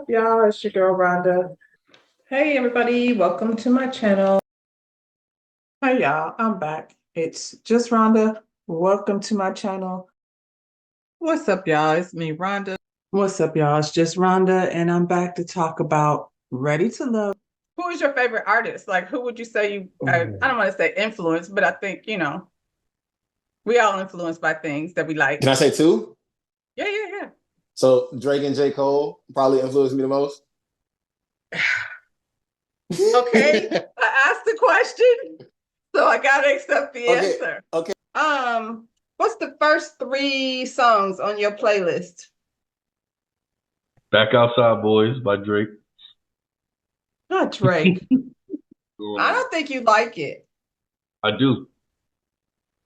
y'all? It's your girl Rhonda. Hey everybody, welcome to my channel. Hey y'all, I'm back. It's just Rhonda. Welcome to my channel. What's up, y'all? It's me, Rhonda. What's up, y'all? It's just Rhonda, and I'm back to talk about Ready to Love. Who is your favorite artist? Like, who would you say I don't want to say influence, but I think, we all influenced by things that we like. Can I say two? Yeah. So Drake and J. Cole probably influenced me the most. Okay, I asked the question, so I gotta accept the answer. Okay. What's the first 3 songs on your playlist? Back Outside Boys by Drake. Not Drake. I don't think you like it. I do.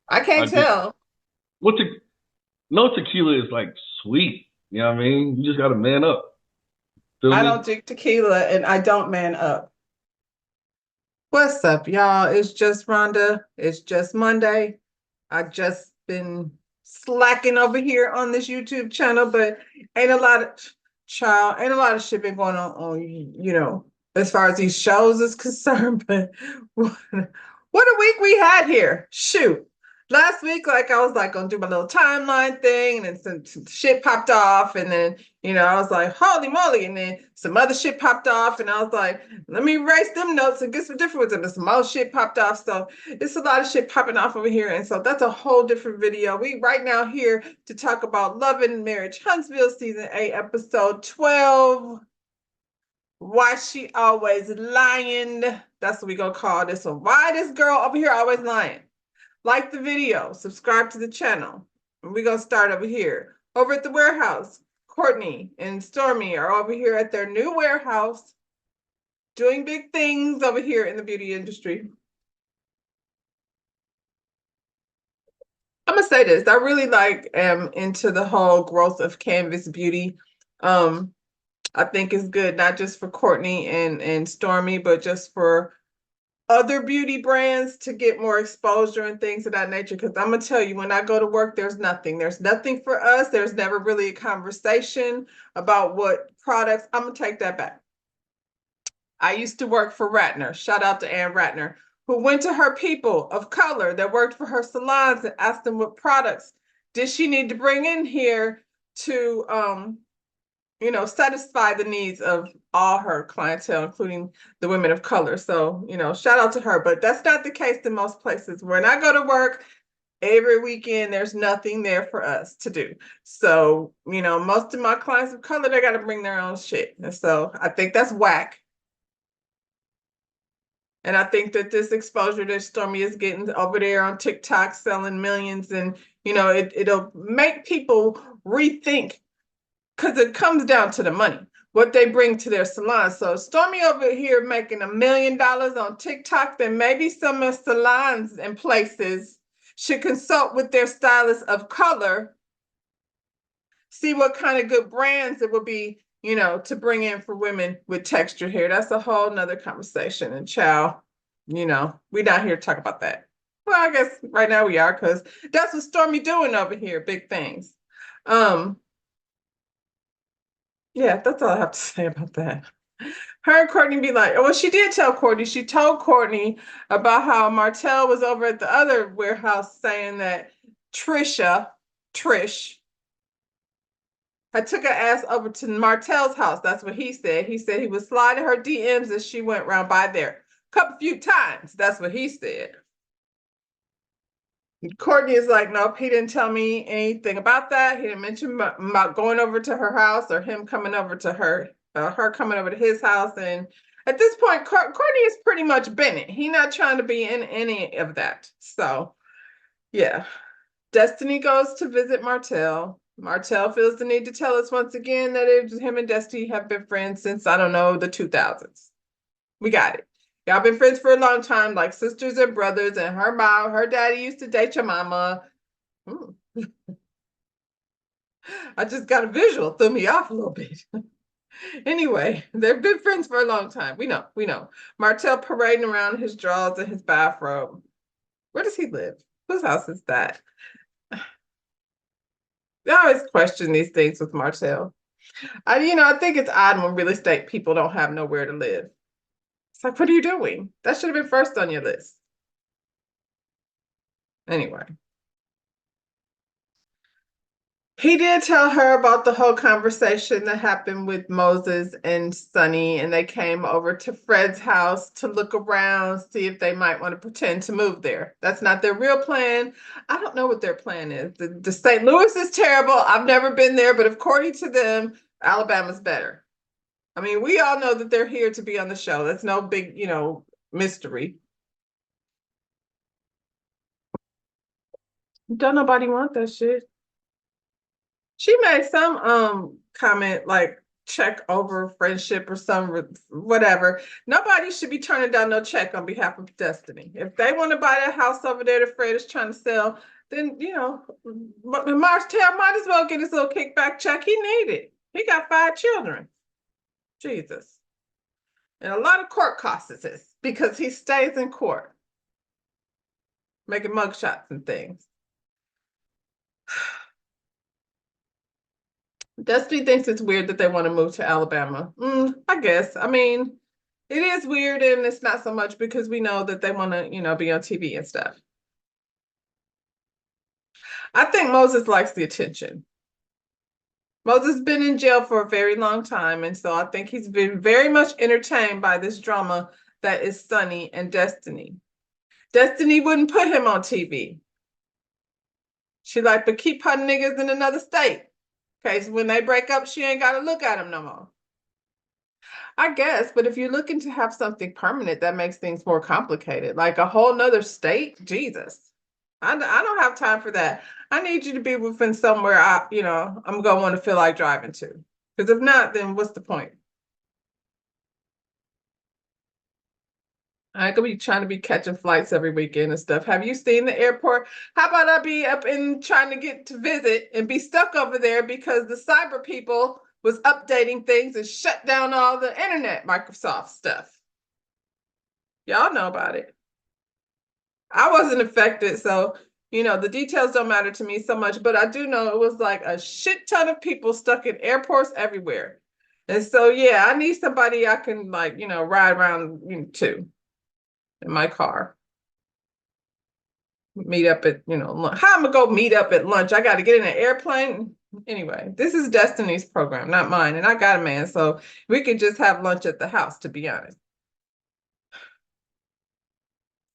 I can't tell. No tequila is like sweet. You know what I mean? You just gotta man up. Feel I me? don't drink tequila and I don't man up. What's up, y'all? It's just Rhonda. It's just Monday. I've just been slacking over here on this YouTube channel, but ain't a lot of shit been going on, as far as these shows is concerned. But what a week we had here. Shoot. Last week, like I was like gonna do my little timeline thing, and then some shit popped off, and then I was like, holy moly, and then some other shit popped off, and I was like, let me erase them notes and get some different ones, and some more shit popped off. So it's a lot of shit popping off over here, and so that's a whole different video. We right now here to talk about Love and Marriage Huntsville season 8, episode 12. Why she always lying? That's what we gonna call this one. Why this girl over here always lying? Like the video, subscribe to the channel. And we're going to start over here. Over at the warehouse, Courtney and Stormy are over here at their new warehouse doing big things over here in the beauty industry. I'm going to say this. I really am into the whole growth of Canvas Beauty. I think it's good, not just for Courtney and Stormy, but just for other beauty brands to get more exposure and things of that nature. Because I'm gonna tell you, when I go to work, there's nothing for us. There's never really a conversation about what products. I'm gonna take that back. I used to work for Ratner. Shout out to Ann Ratner, who went to her people of color that worked for her salons and asked them what products did she need to bring in here to satisfy the needs of all her clientele, including the women of color. So, shout out to her. But that's not the case in most places. When I go to work, every weekend, there's nothing there for us to do. So, most of my clients of color, they got to bring their own shit. And so I think that's whack. And I think that this exposure that Stormy is getting over there on TikTok, selling millions, and, it'll make people rethink, because it comes down to the money, what they bring to their salon. So Stormy over here making $1 million on TikTok, then maybe some of the salons and places should consult with their stylists of color, see what kind of good brands it would be, to bring in for women with textured hair. That's a whole nother conversation. And child, we're not here to talk about that. Well, I guess right now we are, because that's what Stormy doing over here, big things. Yeah, that's all I have to say about that. Her and Courtney be like, well, she did tell Courtney. She told Courtney about how Martell was over at the other warehouse saying that Trish, I took her ass over to Martell's house. That's what he said. He said he was sliding her DMs as she went around by there a few times. That's what he said. Courtney is like, nope, he didn't tell me anything about that. He didn't mention about going over to her house or him coming over to her coming over to his house. And at this point, Courtney is pretty much Bennett. He's not trying to be in any of that. So, yeah. Destiny goes to visit Martell. Martell feels the need to tell us once again that him and Destiny have been friends since, I don't know, the 2000s. We got it. Y'all been friends for a long time, like sisters and brothers, and her daddy used to date your mama. I just got a visual, threw me off a little bit. Anyway, they've been friends for a long time. We know. Martell parading around his drawers and his bathrobe. Where does he live? Whose house is that? I always question these things with Martell. I think it's odd when real estate people don't have nowhere to live. It's like, what are you doing? That should have been first on your list. Anyway. He did tell her about the whole conversation that happened with Moses and Sonny, and they came over to Fred's house to look around, see if they might want to pretend to move there. That's not their real plan. I don't know what their plan is. The St. Louis is terrible. I've never been there, but according to them, Alabama's better. I mean, we all know that they're here to be on the show. That's no big, mystery. Don't nobody want that shit. She made some comment like check over friendship or some whatever. Nobody should be turning down no check on behalf of Destiny. If they want to buy that house over there that Fred is trying to sell, then Martell might as well get his little kickback check. He need it. He got 5 children. Jesus. And a lot of court costs because he stays in court making mugshots and things. Destiny thinks it's weird that they want to move to Alabama. I guess. I mean, it is weird, and it's not so much because we know that they want to, be on TV and stuff. I think Moses likes the attention. Moses has been in jail for a very long time, and so I think he's been very much entertained by this drama that is Sonny and Destiny. Destiny wouldn't put him on TV. She like, but keep her niggas in another state. Okay, so when they break up, she ain't got to look at him no more. I guess, but if you're looking to have something permanent, that makes things more complicated. Like a whole nother state, Jesus. I don't have time for that. I need you to be within somewhere I'm going to want to feel like driving to. Because if not, then what's the point? I could be trying to be catching flights every weekend and stuff. Have you seen the airport? How about I be up and trying to get to visit and be stuck over there because the cyber people was updating things and shut down all the internet Microsoft stuff. Y'all know about it. I wasn't affected, so the details don't matter to me so much, but I do know it was like a shit ton of people stuck in airports everywhere. And so yeah, I need somebody I can ride around to. In my car. Meet up at, lunch. How am I gonna go meet up at lunch? I got to get in an airplane. Anyway, this is Destiny's program, not mine. And I got a man, so we could just have lunch at the house, to be honest.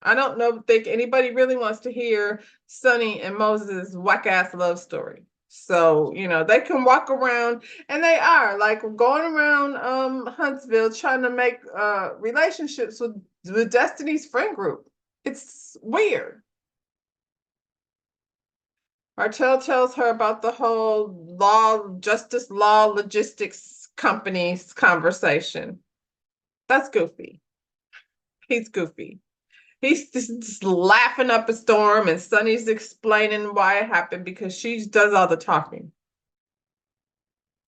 I don't think anybody really wants to hear Sonny and Moses' whack-ass love story. So, they can walk around, and they are like going around Huntsville trying to make relationships with Destiny's friend group. It's weird. Martell tells her about the whole justice law logistics company's conversation. That's goofy. He's goofy. He's just laughing up a storm, and Sonny's explaining why it happened because she does all the talking.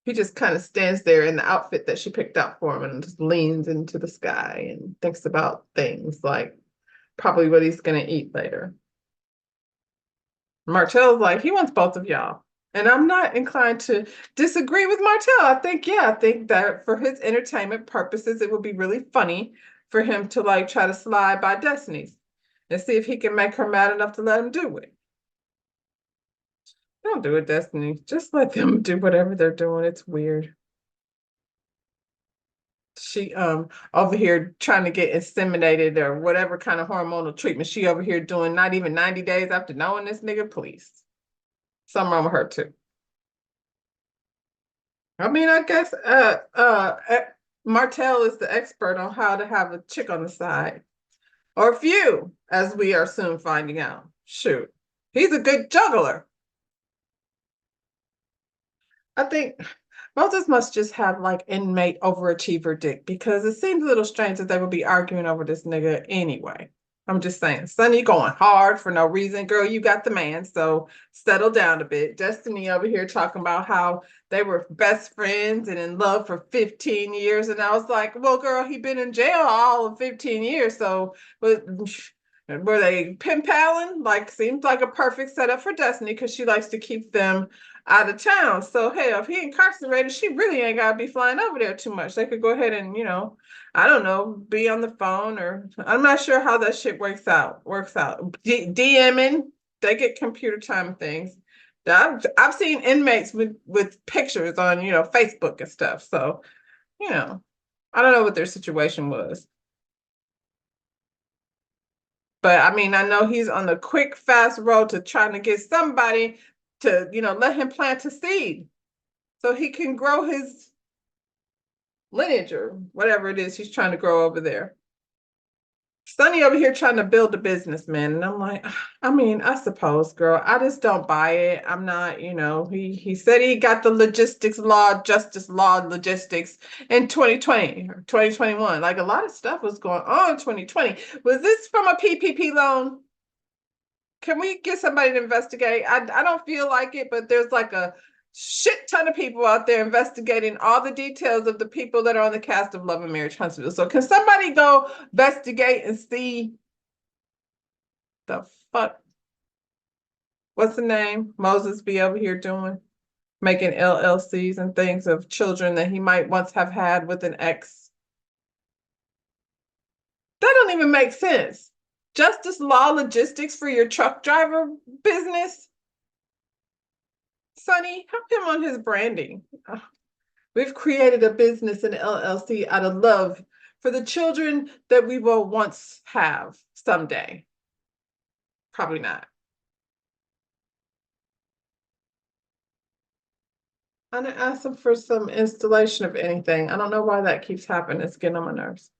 He just kind of stands there in the outfit that she picked out for him and just leans into the sky and thinks about things like probably what he's going to eat later. Martell's like, he wants both of y'all. And I'm not inclined to disagree with Martell. I think that for his entertainment purposes, it would be really funny for him to try to slide by Destiny's and see if he can make her mad enough to let him do it. Don't do it, Destiny. Just let them do whatever they're doing. It's weird. She over here trying to get inseminated or whatever kind of hormonal treatment she over here doing, not even 90 days after knowing this nigga, please. Something wrong with her too. I mean, I guess Martell is the expert on how to have a chick on the side. Or a few, as we are soon finding out. Shoot. He's a good juggler. I think Moses must just have inmate overachiever dick because it seems a little strange that they would be arguing over this nigga anyway. I'm just saying, Sonny going hard for no reason. Girl, you got the man, so settle down a bit. Destiny over here talking about how they were best friends and in love for 15 years. And I was like, well, girl, he been in jail all of 15 years. So but were they pen paling? Like, seems like a perfect setup for Destiny because she likes to keep them out of town. So, hell, if he incarcerated, she really ain't got to be flying over there too much. They could go ahead and, I don't know, be on the phone, or I'm not sure how that shit works out. DMing, they get computer time things. I've seen inmates with pictures on, Facebook and stuff. So, I don't know what their situation was. But I mean, I know he's on the quick, fast road to trying to get somebody to, let him plant a seed so he can grow his lineage or whatever it is he's trying to grow over there. Sonny over here trying to build a business, man. And I'm like, I mean, I suppose, girl, I just don't buy it. I'm not, he said he got the justice law logistics in 2020 or 2021. Like, a lot of stuff was going on in 2020. Was this from a PPP loan? Can we get somebody to investigate? I don't feel like it, but there's like a shit ton of people out there investigating all the details of the people that are on the cast of Love and Marriage Huntsville. So can somebody go investigate and see the fuck? What's the name? Moses be over here doing, making LLCs and things of children that he might once have had with an ex. That don't even make sense. Justice law logistics for your truck driver business? Sonny, help him on his branding. We've created a business, an LLC, out of love for the children that we will once have someday. Probably not. I'm gonna ask him for some installation of anything. I don't know why that keeps happening. It's getting on my nerves.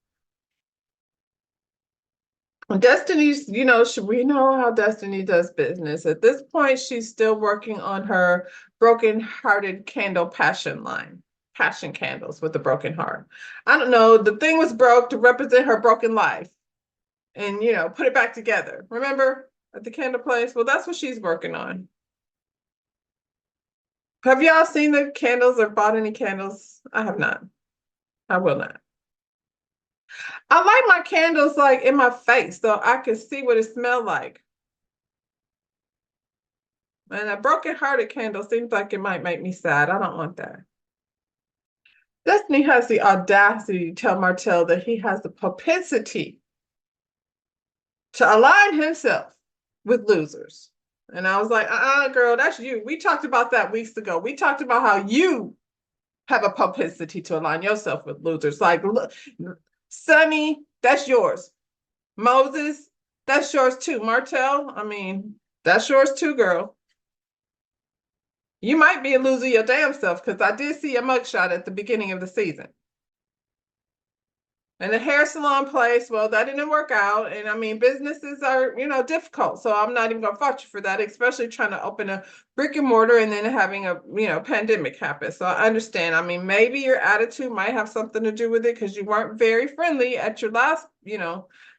Destiny's, we know how Destiny does business. At this point, she's still working on her broken-hearted candle passion line. Passion candles with a broken heart. I don't know. The thing was broke to represent her broken life. And, put it back together. Remember at the candle place? Well, that's what she's working on. Have y'all seen the candles or bought any candles? I have not. I will not. I like my candles like in my face so I can see what it smells like. And a broken-hearted candle seems like it might make me sad. I don't want that. Destiny has the audacity to tell Martell that he has the propensity to align himself with losers. And I was like, girl, that's you. We talked about that weeks ago. We talked about how you have a propensity to align yourself with losers. Like, look, Sonny, that's yours. Moses, that's yours too. Martell, I mean, that's yours too, girl. You might be a loser your damn self, because I did see a mugshot at the beginning of the season. And the hair salon place, well, that didn't work out. And I mean, businesses are, difficult. So I'm not even gonna fault you for that, especially trying to open a brick and mortar and then having a, pandemic happen. So I understand. I mean, maybe your attitude might have something to do with it because you weren't very friendly at your last,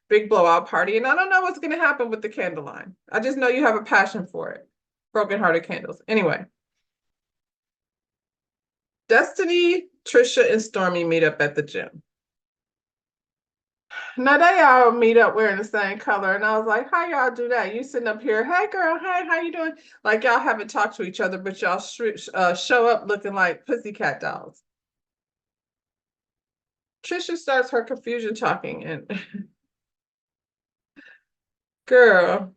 big blowout party. And I don't know what's gonna happen with the candle line. I just know you have a passion for it. Broken-hearted candles. Anyway. Destiny, Trisha, and Stormy meet up at the gym. Now they all meet up wearing the same color, and I was like, "How y'all do that? You sitting up here, hey girl, hey, how you doing?" Like y'all haven't talked to each other, but y'all show up looking like pussycat dolls. Trisha starts her confusion talking, and girl,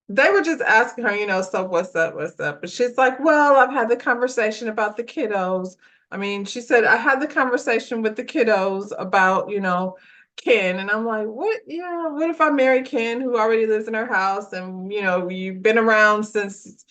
they were just asking her, so what's up, what's up? But she's like, well, I've had the conversation about the kiddos. I mean, she said, I had the conversation with the kiddos about, Ken. And I'm like, what? Yeah, what if I marry Ken, who already lives in our house? And, you've been around since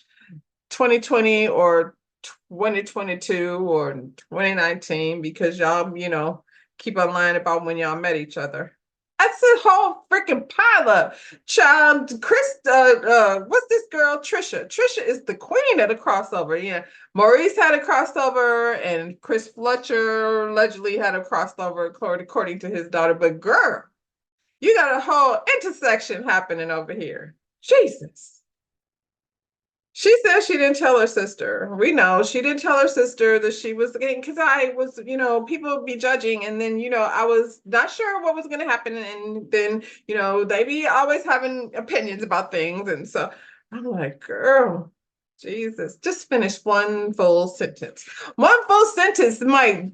2020 or 2022 or 2019 because y'all, keep on lying about when y'all met each other. That's a whole freaking pile up. Child, what's this girl? Trisha. Trisha is the queen of the crossover. Yeah. Maurice had a crossover, and Chris Fletcher allegedly had a crossover, according to his daughter. But girl, you got a whole intersection happening over here. Jesus. She said she didn't tell her sister. We know she didn't tell her sister that she was getting, because I was, people would be judging, and then, I was not sure what was going to happen, and then, they be always having opinions about things, and so I'm like, girl, Jesus, just finish one full sentence. One full sentence might,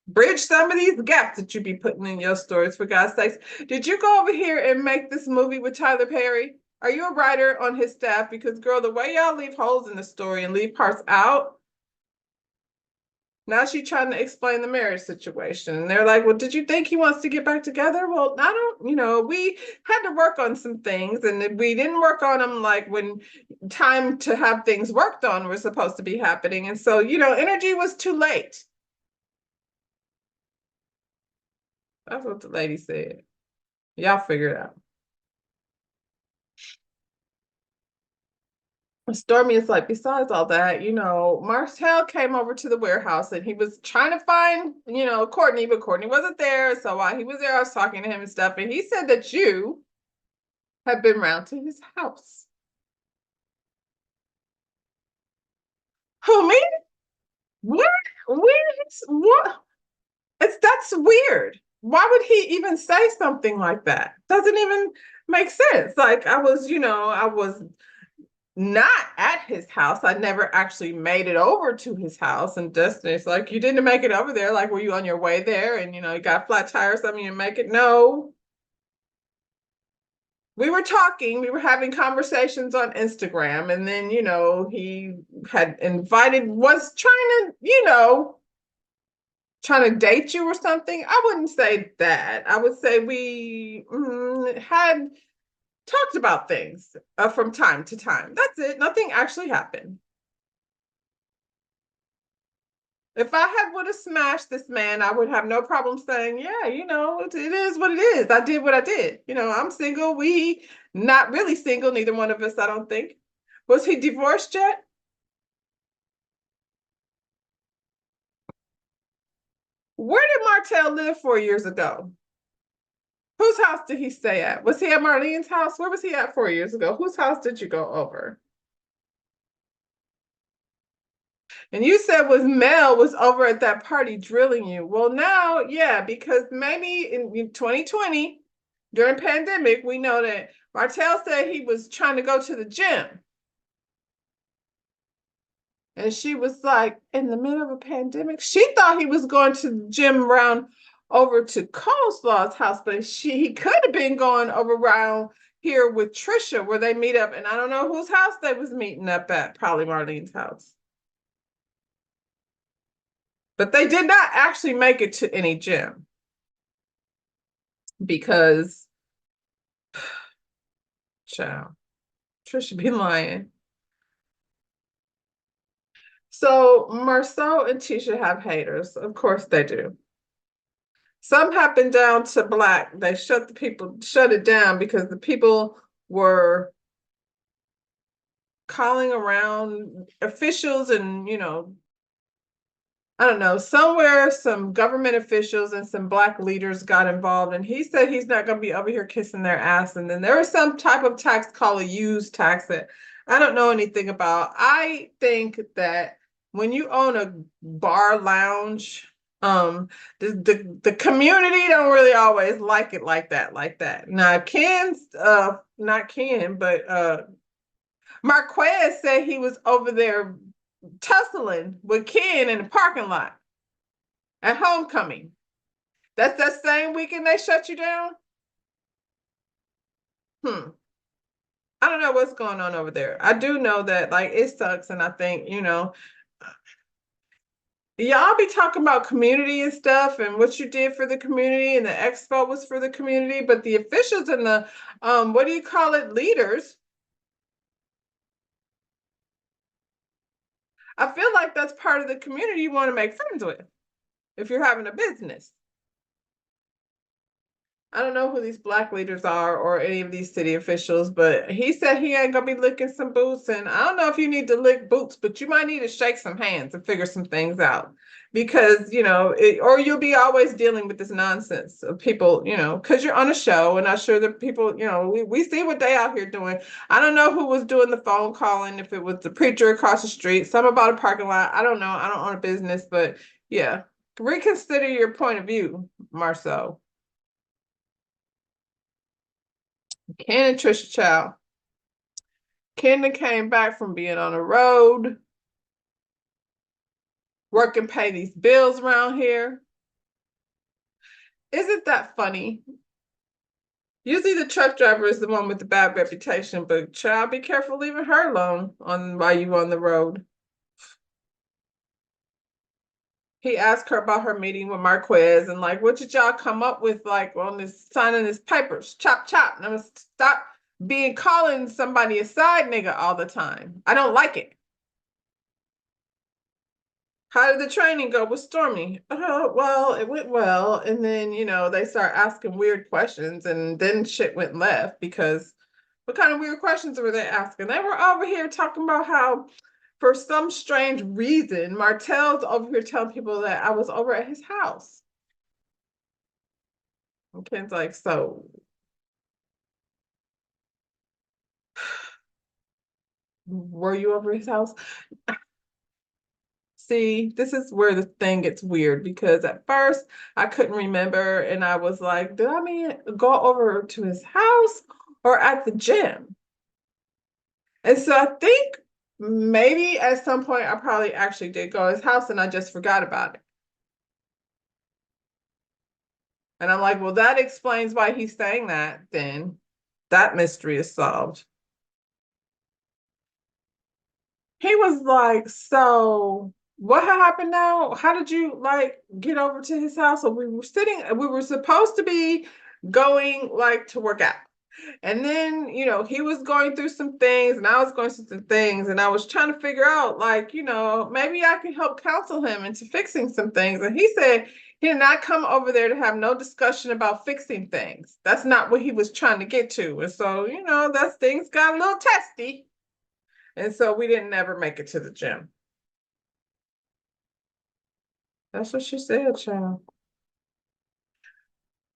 bridge some of these gaps that you be putting in your stories, for God's sakes. Did you go over here and make this movie with Tyler Perry? Are you a writer on his staff? Because, girl, the way y'all leave holes in the story and leave parts out, now she's trying to explain the marriage situation. And they're like, well, did you think he wants to get back together? Well, I don't, we had to work on some things, and we didn't work on them like when time to have things worked on was supposed to be happening. And so, energy was too late. That's what the lady said. Y'all figure it out. Stormy is like, besides all that, Martell came over to the warehouse and he was trying to find, Courtney, but Courtney wasn't there. So while he was there, I was talking to him and stuff. And he said that you have been round to his house. Who, me? What? What? That's weird. Why would he even say something like that? Doesn't even make sense. Like I was not at his house. I never actually made it over to his house. And Destiny's like, you didn't make it over there. Like, were you on your way there? And, you got a flat tire or something, you didn't make it? No. We were talking, we were having conversations on Instagram. And then, he had was trying to, trying to date you or something. I wouldn't say that. I would say we had talked about things from time to time. That's it. Nothing actually happened. If I would have smashed this man, I would have no problem saying, yeah, it is what it is. I did what I did. I'm single. We not really single, neither one of us, I don't think. Was he divorced yet? Where did Martell live 4 years ago? Whose house did he stay at? Was he at Marlene's house? Where was he at 4 years ago? Whose house did you go over? And you said was Mel was over at that party drilling you. Well, now, yeah, because maybe in 2020, during pandemic, we know that Martell said he was trying to go to the gym. And she was like, in the middle of a pandemic, she thought he was going to the gym around over to Coleslaw's house, but he could have been going over around here with Trisha where they meet up. And I don't know whose house they was meeting up at, probably Marlene's house. But they did not actually make it to any gym because, child, Trisha be lying. So Marceau and Tisha have haters. Of course they do. Some happened down to Black. They shut it down because the people were calling around officials and, I don't know, somewhere some government officials and some Black leaders got involved, and he said he's not going to be over here kissing their ass. And then there was some type of tax called a use tax that I don't know anything about. I think that when you own a bar lounge, the community don't really always like it like that. Now Ken's not Ken, but Marquez said he was over there tussling with Ken in the parking lot at homecoming. That's that same weekend they shut you down? I don't know what's going on over there. I do know that like it sucks, and I think, y'all be talking about community and stuff and what you did for the community, and the expo was for the community, but the officials and the what do you call it, leaders, I feel like that's part of the community you want to make friends with if you're having a business. I don't know who these black leaders are or any of these city officials, but he said he ain't gonna be licking some boots. And I don't know if you need to lick boots, but you might need to shake some hands and figure some things out. Because, or you'll be always dealing with this nonsense of people, because you're on a show, and I'm sure that people, we see what they out here doing. I don't know who was doing the phone calling, if it was the preacher across the street, some about a parking lot. I don't know. I don't own a business, but yeah, reconsider your point of view, Marcel. Ken and Trisha Chow. Ken came back from being on the road, working, pay these bills around here. Isn't that funny? Usually the truck driver is the one with the bad reputation, but child, be careful leaving her alone while you on the road. He asked her about her meeting with Marquez and like, what did y'all come up with, like on this signing this papers? Chop chop. And I'm gonna stop calling somebody a side nigga all the time. I don't like it. How did the training go with Stormy? Well, it went well. And then, they start asking weird questions, and then shit went left because what kind of weird questions were they asking? They were over here talking about how, for some strange reason, Martell's over here telling people that I was over at his house. And Ken's like, so were you over his house? See, this is where the thing gets weird, because at first I couldn't remember, and I was like, did I mean go over to his house or at the gym? And so I think maybe at some point I probably actually did go to his house and I just forgot about it. And I'm like, well, that explains why he's saying that then. That mystery is solved. He was like, so what happened now? How did you like get over to his house? So we were supposed to be going like to work out. And then, he was going through some things and I was going through some things, and I was trying to figure out, like, maybe I could help counsel him into fixing some things. And he said he did not come over there to have no discussion about fixing things. That's not what he was trying to get to. And so, that's things got a little testy. And so we didn't ever make it to the gym. That's what she said, child.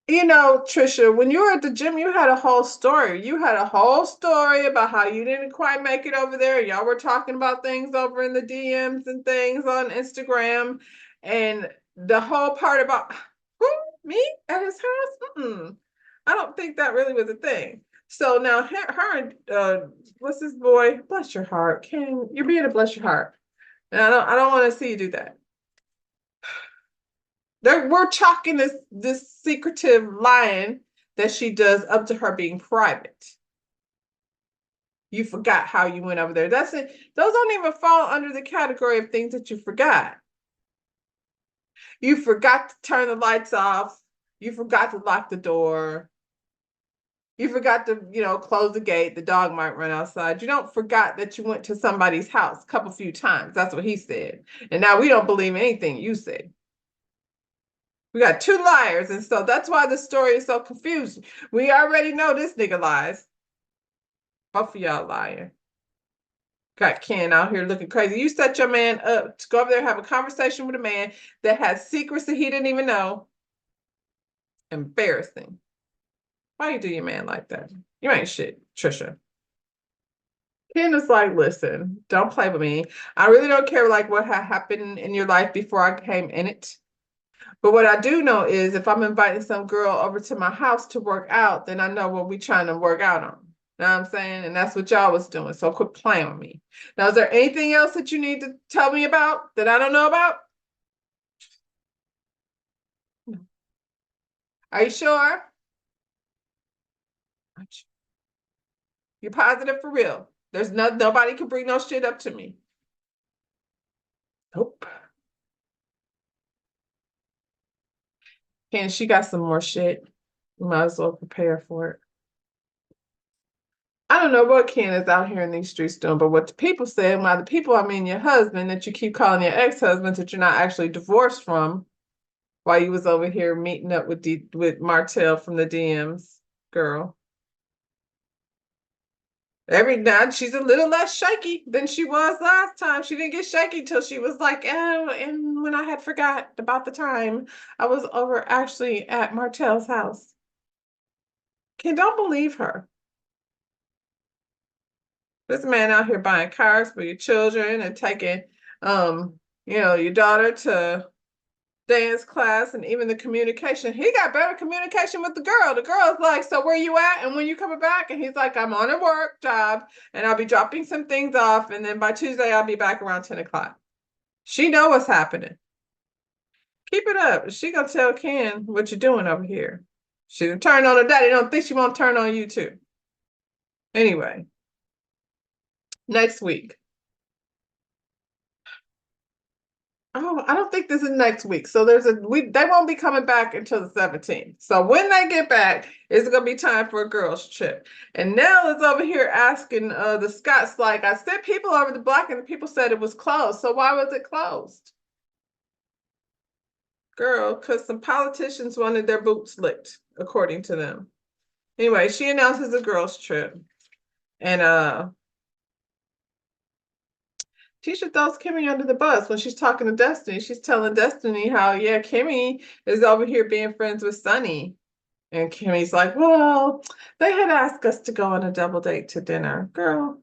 Trisha, when you were at the gym, you had a whole story. You had a whole story about how you didn't quite make it over there. Y'all were talking about things over in the DMs and things on Instagram. And the whole part about who, me at his house? I don't think that really was a thing. So now her and what's this boy? Bless your heart. Ken, you're being a bless your heart. And I don't want to see you do that. We're chalking this secretive lying that she does up to her being private. You forgot how you went over there. That's it. Those don't even fall under the category of things that you forgot. You forgot to turn the lights off. You forgot to lock the door. You forgot to, close the gate. The dog might run outside. You don't forgot that you went to somebody's house a few times. That's what he said. And now we don't believe anything you say. We got two liars, and so that's why the story is so confusing. We already know this nigga lies. Both of y'all lying. Got Ken out here looking crazy. You set your man up to go over there and have a conversation with a man that has secrets that he didn't even know. Embarrassing. Why you do your man like that? You ain't shit, Trisha. Ken is like, listen, don't play with me. I really don't care like what had happened in your life before I came in it. But what I do know is if I'm inviting some girl over to my house to work out, then I know what we're trying to work out on. You know what I'm saying? And that's what y'all was doing. So quit playing with me. Now, is there anything else that you need to tell me about that I don't know about? Are you sure? You're positive for real. There's nobody can bring no shit up to me. Nope. And she got some more shit. You might as well prepare for it. I don't know what Ken is out here in these streets doing, but what the people say, and by the people, I mean your husband, that you keep calling your ex-husband that you're not actually divorced from. while you was over here meeting up with Martell from the DMs, girl. Every now she's a little less shaky than she was last time. She didn't get shaky till she was like, oh, and when I had forgot about the time I was over actually at Martell's house. Don't believe her. This man out here buying cars for your children and taking your daughter to dance class, and even the communication. He got better communication with the girl. The girl's like, so where you at? And when you coming back? And he's like, I'm on a work job and I'll be dropping some things off. And then by Tuesday, I'll be back around 10 o'clock. She know what's happening. Keep it up. She gonna tell Ken what you're doing over here. She done turned on her daddy. Don't think she won't turn on you too. Anyway, next week. Oh, I don't think this is next week. So they won't be coming back until the 17th. So when they get back, it's gonna be time for a girls' trip. And Nell is over here asking the Scots, like, I sent people over to Black and the people said it was closed. So why was it closed? Girl, because some politicians wanted their boots licked, according to them. Anyway, she announces a girls' trip. And Tisha throws Kimmy under the bus when she's talking to Destiny. She's telling Destiny how, yeah, Kimmy is over here being friends with Sunny. And Kimmy's like, well, they had asked us to go on a double date to dinner. Girl.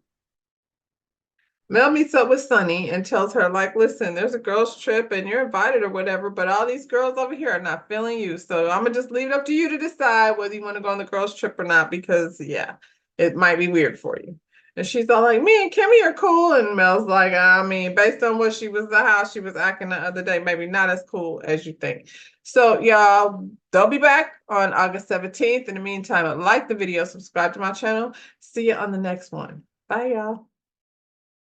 Mel meets up with Sunny and tells her, like, listen, there's a girls' trip and you're invited or whatever, but all these girls over here are not feeling you. So I'm going to just leave it up to you to decide whether you want to go on the girls' trip or not, because, yeah, it might be weird for you. And she's all like, me and Kimmy are cool. And Mel's like, I mean, based on what how she was acting the other day, maybe not as cool as you think. So y'all, they'll be back on August 17th. In the meantime, like the video, subscribe to my channel. See you on the next one. Bye, y'all.